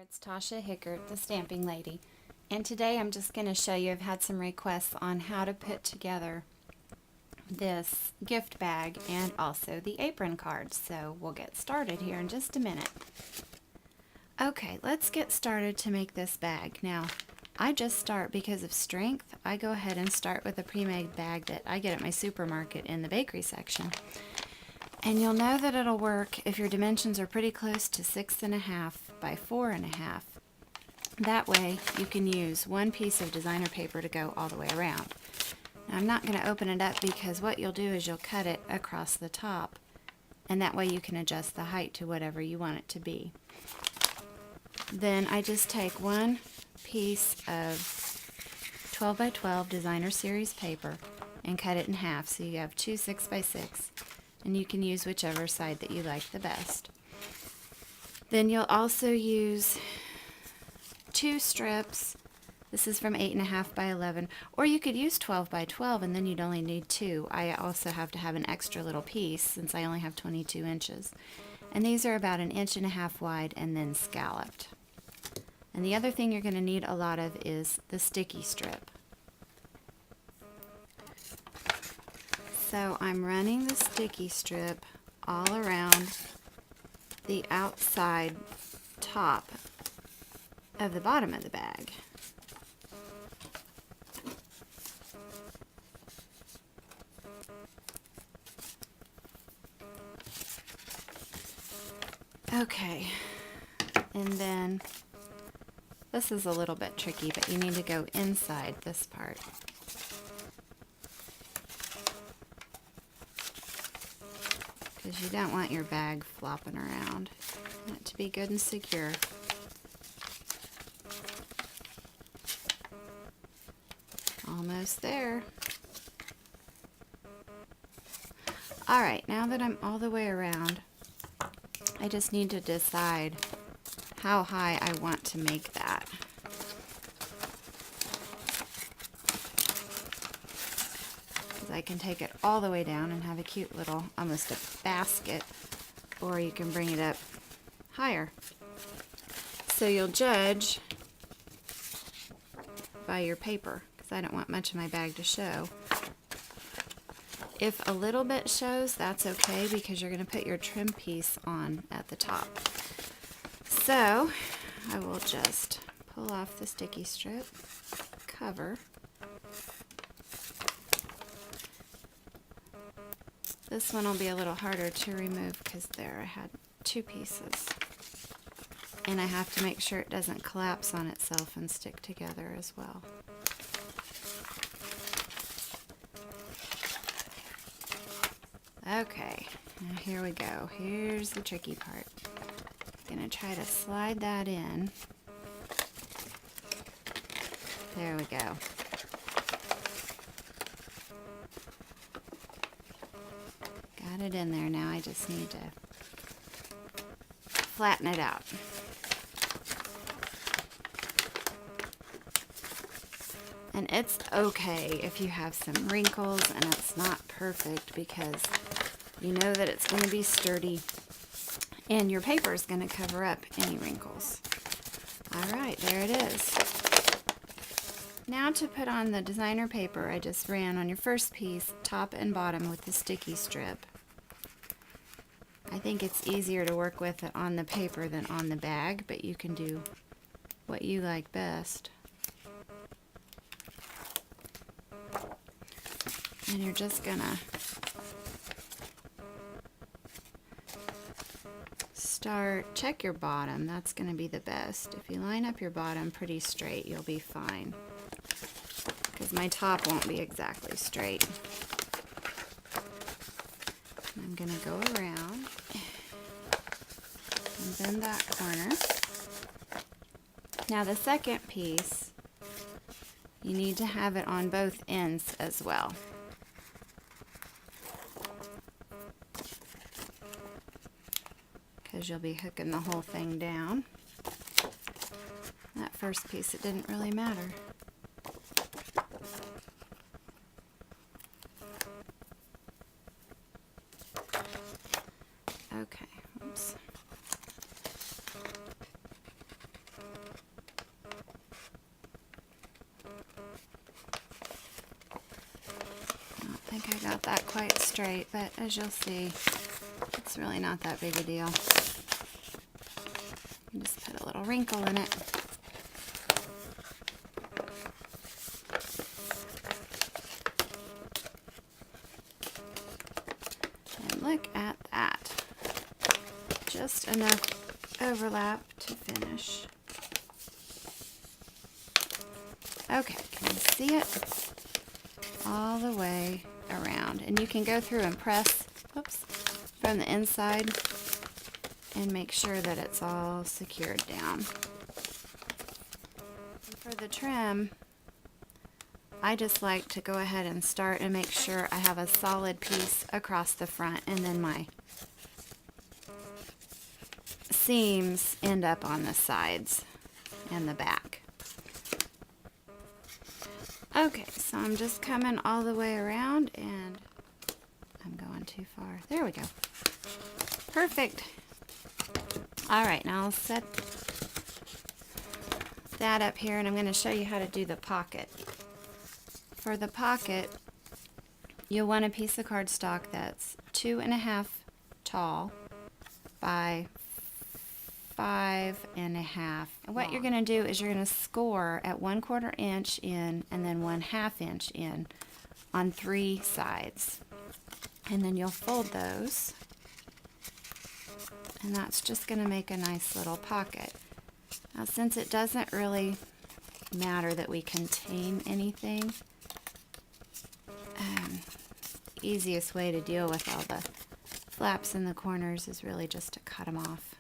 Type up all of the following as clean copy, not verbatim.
it's Tasha Hickert, the stamping lady, and today I'm just going to show you, I've had some requests on how to put together this gift bag and also the apron card, so we'll get started here in just a minute. Okay, let's get started to make this bag. Now, I just start because of strength. I go ahead and start with a pre-made bag that I get at my supermarket in the bakery section. And you'll know that it'll work if your dimensions are pretty close to 6.5 by 4.5. That way you can use one piece of designer paper to go all the way around. Now, I'm not going to open it up because what you'll do is you'll cut it across the top, and that way you can adjust the height to whatever you want it to be. Then I just take one piece of 12 by 12 designer series paper and cut it in half, so you have two 6 by 6. And you can use whichever side that you like the best. Then you'll also use two strips. This is from 8.5 by 11, or you could use 12 by 12 and then you'd only need two. I also have to have an extra little piece since I only have 22 inches. And these are about 1.5 inches wide and then scalloped. And the other thing you're going to need a lot of is the sticky strip. So I'm running the sticky strip all around the outside top of the bottom of the bag. Okay, and then this is a little bit tricky, but you need to go inside this part. Because you don't want your bag flopping around. You want it to be good and secure. Almost there. Alright, now that I'm all the way around, I just need to decide how high I want to make that. I can take it all the way down and have a cute little, almost a basket, or you can bring it up higher. So you'll judge by your paper, because I don't want much of my bag to show. If a little bit shows, that's okay, because you're going to put your trim piece on at the top. So I will just pull off the sticky strip cover. This one will be a little harder to remove because there I had two pieces. And I have to make sure it doesn't collapse on itself and stick together as well. Okay, now here we go. Here's the tricky part. I'm going to try to slide that in. There we go. Got it in there now. I just need to flatten it out. And it's okay if you have some wrinkles and it's not perfect, because you know that it's going to be sturdy and your paper is going to cover up any wrinkles. Alright, there it is. Now to put on the designer paper I just ran on your first piece, top and bottom, with the sticky strip. I think it's easier to work with it on the paper than on the bag, but you can do what you like best. And you're just gonna check your bottom. That's gonna be the best. If you line up your bottom pretty straight, you'll be fine. Because my top won't be exactly straight. I'm gonna go around and bend that corner. Now the second piece, you need to have it on both ends as well. Because you'll be hooking the whole thing down. That first piece, it didn't really matter. Okay, oops. think I got that quite straight, but as you'll see, it's really not that big a deal. You just put a little wrinkle in it. And look at that. Just enough overlap to finish. Okay, can you see it? All the way around. And you can go through and press, oops, from the inside and make sure that it's all secured down. And for the trim, I just like to go ahead and start and make sure I have a solid piece across the front, and then my seams end up on the sides and the back. Okay, so I'm just coming all the way around, and I'm going too far. There we go. Perfect. All right, now I'll set that up here, and I'm going to show you how to do the pocket. For the pocket, you'll want a piece of cardstock that's 2.5 tall by 5.5. And what you're going to do is you're going to score at 1/4 inch in and then 1/2 inch in on 3 sides. And then you'll fold those. And that's just going to make a nice little pocket. Now, since it doesn't really matter that we contain anything, easiest way to deal with all the flaps in the corners is really just to cut them off.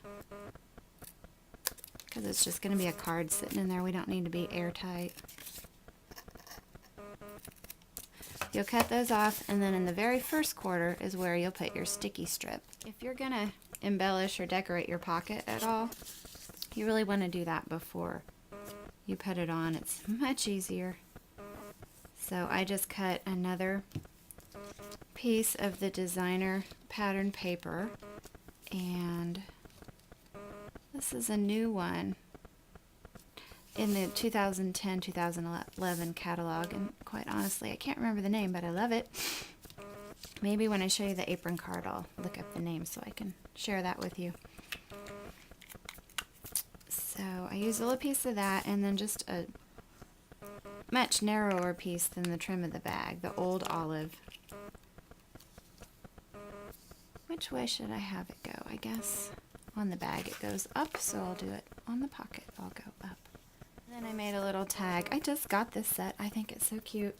Because it's just going to be a card sitting in there. We don't need to be airtight. You'll cut those off, and then in the very first quarter is where you'll put your sticky strip. If you're going to embellish or decorate your pocket at all, you really want to do that before you put it on. It's much easier. So I just cut another piece of the designer pattern paper, and this is a new one in the 2010-2011 catalog, and quite honestly I can't remember the name, but I love it. Maybe when I show you the apron card I'll look up the name so I can share that with you. So I used a little piece of that, and then just a much narrower piece than the trim of the bag, the old olive. Which way should I have it go? I guess on the bag it goes up, so I'll do it on the pocket. I'll go up. And then I made a little tag. I just got this set. I think it's so cute.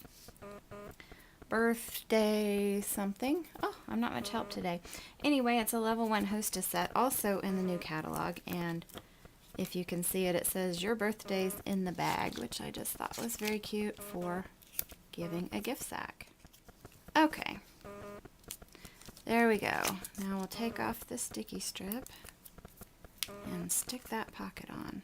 Birthday something. Oh, I'm not much help today. Anyway, it's a level 1 hostess set, also in the new catalog, and if you can see it, it says your birthday's in the bag, which I just thought was very cute for giving a gift sack. Okay. There we go. Now we'll take off the sticky strip and stick that pocket on.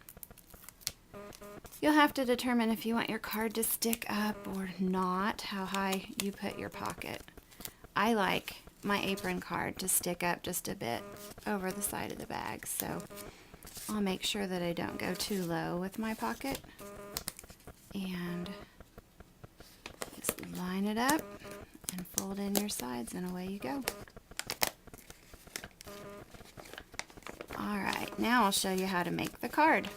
You'll have to determine if you want your card to stick up or not, how high you put your pocket. I like my apron card to stick up just a bit over the side of the bag, so I'll make sure that I don't go too low with my pocket. And just line it up and fold in your sides, and away you go. Alright, now I'll show you how to make the card.